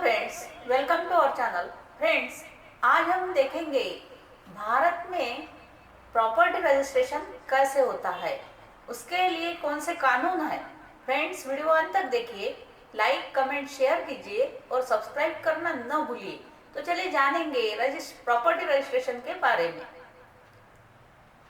Friends, welcome to our channel. Friends, आज हम देखेंगे भारत में प्रॉपर्टी रजिस्ट्रेशन कैसे होता है, उसके लिए कौन से कानून है। फ्रेंड्स, वीडियो अंत तक देखिए, लाइक कमेंट शेयर कीजिए और सब्सक्राइब करना न भूलिए। तो चलिए जानेंगे प्रॉपर्टी रजिस्ट्रेशन के बारे में।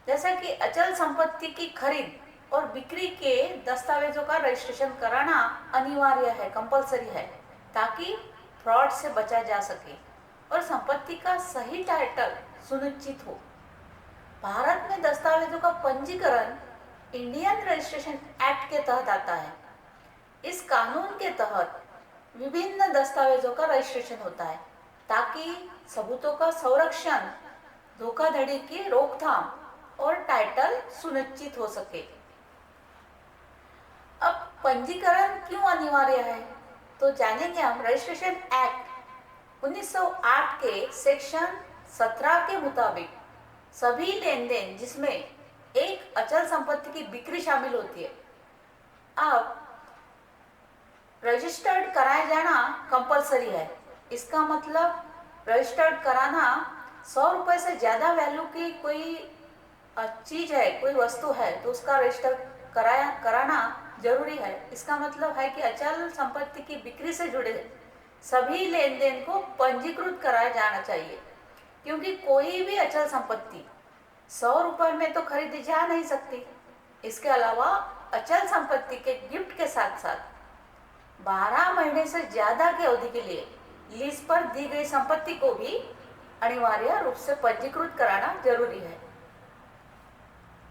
जैसा कि अचल संपत्ति की खरीद और बिक्री के दस्तावेजों का रजिस्ट्रेशन कराना अनिवार्य है, कंपलसरी है, ताकि फ्रॉड से बचा जा सके और संपत्ति का सही टाइटल सुनिश्चित हो। भारत में दस्तावेजों का पंजीकरण इंडियन रजिस्ट्रेशन एक्ट के तहत आता है। इस कानून के तहत विभिन्न दस्तावेजों का रजिस्ट्रेशन होता है ताकि सबूतों का संरक्षण, धोखाधड़ी की रोकथाम और टाइटल सुनिश्चित हो सके। अब पंजीकरण क्यों अनिवार्य है, तो जानेंगे हम। रजिस्ट्रेशन एक्ट 1908 के सेक्शन 17 के मुताबिक सभी लेन देन जिसमें एक अचल संपत्ति की बिक्री शामिल होती है, अब रजिस्टर्ड कराया जाना कंपलसरी है। इसका मतलब रजिस्टर्ड कराना 100 रुपए से ज्यादा वैल्यू की कोई चीज है, कोई वस्तु है, तो उसका रजिस्टर कराना जरूरी है। इसका मतलब है कि अचल संपत्ति की बिक्री से जुड़े सभी लेन देन को पंजीकृत कराया जाना चाहिए, क्योंकि कोई भी अचल संपत्ति 100 रुपए में तो खरीदी जा नहीं सकती। इसके अलावा अचल संपत्ति के गिफ्ट के साथ साथ 12 महीने से ज्यादा की अवधि के लिए लीज पर दी गई संपत्ति को भी अनिवार्य रूप से पंजीकृत कराना जरूरी है।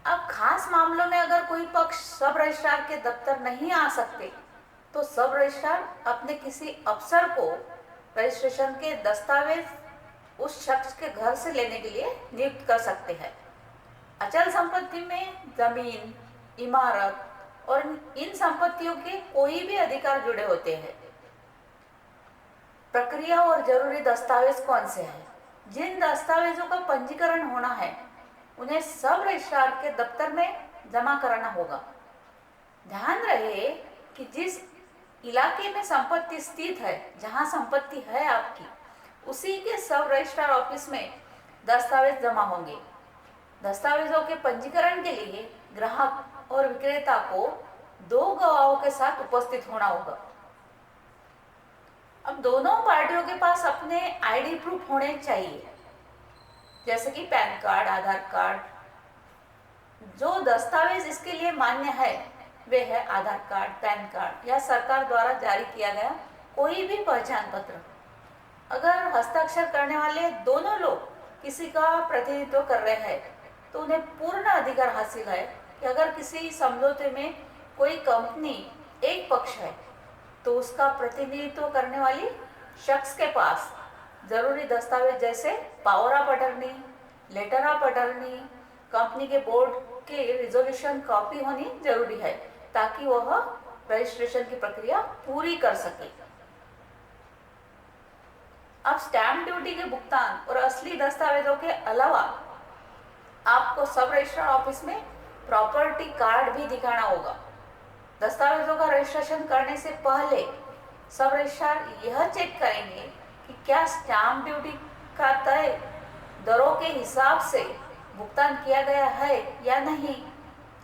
अब खास मामलों में अगर कोई पक्ष सब रजिस्ट्रार के दफ्तर नहीं आ सकते, तो सब रजिस्ट्रार अपने किसी अफसर को रजिस्ट्रेशन के दस्तावेज उस शख्स के घर से लेने के लिए नियुक्त कर सकते हैं। अचल संपत्ति में जमीन, इमारत और इन संपत्तियों के कोई भी अधिकार जुड़े होते हैं। प्रक्रिया और जरूरी दस्तावेज कौन से हैं? जिन दस्तावेजों का पंजीकरण होना है उन्हें सब रजिस्ट्रार के दफ्तर में जमा कराना होगा। ध्यान रहे कि जिस इलाके में संपत्ति स्थित है, जहां संपत्ति है आपकी, उसी के सब रजिस्ट्रार ऑफिस में दस्तावेज जमा होंगे। दस्तावेजों के पंजीकरण के लिए ग्राहक और विक्रेता को 2 गवाहों के साथ उपस्थित होना होगा। अब दोनों पार्टियों के पास अपने आईडी प्रूफ होने चाहिए, जैसे कि पैन कार्ड, आधार कार्ड। जो दस्तावेज इसके लिए मान्य है वे है आधार कार्ड, पैन कार्ड या सरकार द्वारा जारी किया गया कोई भी पहचान पत्र। अगर हस्ताक्षर करने वाले दोनों लोग किसी का प्रतिनिधित्व कर रहे हैं, तो उन्हें पूर्ण अधिकार हासिल है कि अगर किसी समझौते में कोई कंपनी एक पक्ष है, तो उसका प्रतिनिधित्व करने वाली शख्स के पास जरूरी दस्तावेज जैसे power of attorney, letter of attorney, company के बोर्ड के रिजोल्यूशन कॉपी होनी जरूरी है, ताकि वह रजिस्ट्रेशन की प्रक्रिया पूरी कर सके। अब स्टैंप ड्यूटी के भुगतान और असली दस्तावेजों के अलावा आपको सब रजिस्ट्रार ऑफिस में प्रॉपर्टी कार्ड भी दिखाना होगा। दस्तावेजों का रजिस्ट्रेशन करने से पहले सब रजिस्ट्रार यह चेक करेंगे कि क्या स्टैंप ड्यूटी का तय दरों के हिसाब से भुगतान किया गया है या नहीं।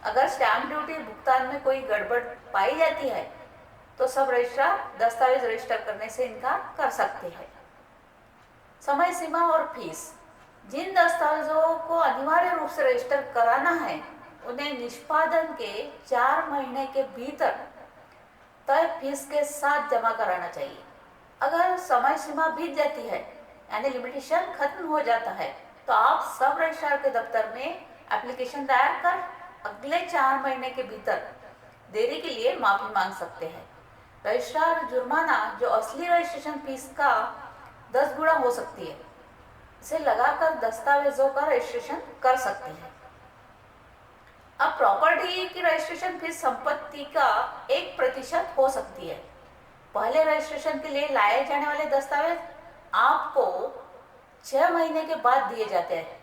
अगर स्टैंप ड्यूटी भुगतान में कोई गड़बड़ पाई जाती है, तो सब रजिस्ट्रार दस्तावेज रजिस्टर करने से इनकार कर सकते हैं। समय सीमा और फीस। जिन दस्तावेजों को अनिवार्य रूप से रजिस्टर कराना है, उन्हें निष्पादन के 4 महीने के भीतर तय फीस के साथ जमा कराना चाहिए। अगर समय सीमा बीत जाती है, यानी लिमिटेशन खत्म हो जाता है, तो आप सब रजिस्ट्रार के दफ्तर में एप्लीकेशन दायर कर अगले 4 महीने के भीतर देरी के लिए माफी मांग सकते हैं। रजिस्ट्रार जुर्माना, जो असली रजिस्ट्रेशन फीस का 10 गुना हो सकती है, इसे लगाकर दस्तावेजों का रजिस्ट्रेशन कर सकते हैं। अब प्रॉपर्टी की रजिस्ट्रेशन फीस संपत्ति का 1% हो सकती है। पहले रजिस्ट्रेशन के लिए लाए जाने वाले दस्तावेज आपको 6 महीने के बाद दिए जाते हैं,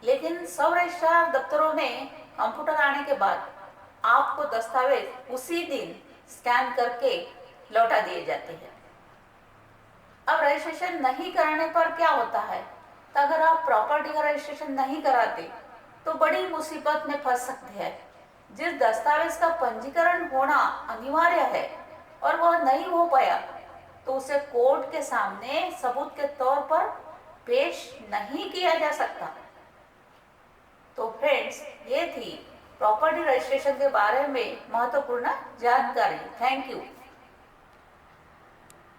लेकिन सब रजिस्ट्रार दफ्तरों में कंप्यूटर आने के बाद आपको दस्तावेज उसी दिन स्कैन करके लौटा दिए जाते हैं। अब रजिस्ट्रेशन नहीं कराने पर क्या होता है, तो अगर आप प्रॉपर्टी का रजिस्ट्रेशन नहीं कराते तो बड़ी मुसीबत में फंस सकते हैं। जिस दस्तावेज का पंजीकरण होना अनिवार्य है और वह नहीं हो पाया तो उसे कोर्ट के सामने सबूत के तौर पर पेश नहीं किया जा सकता। तो फ्रेंड्स, ये थी प्रॉपर्टी रजिस्ट्रेशन के बारे में महत्वपूर्ण जानकारी। Thank you.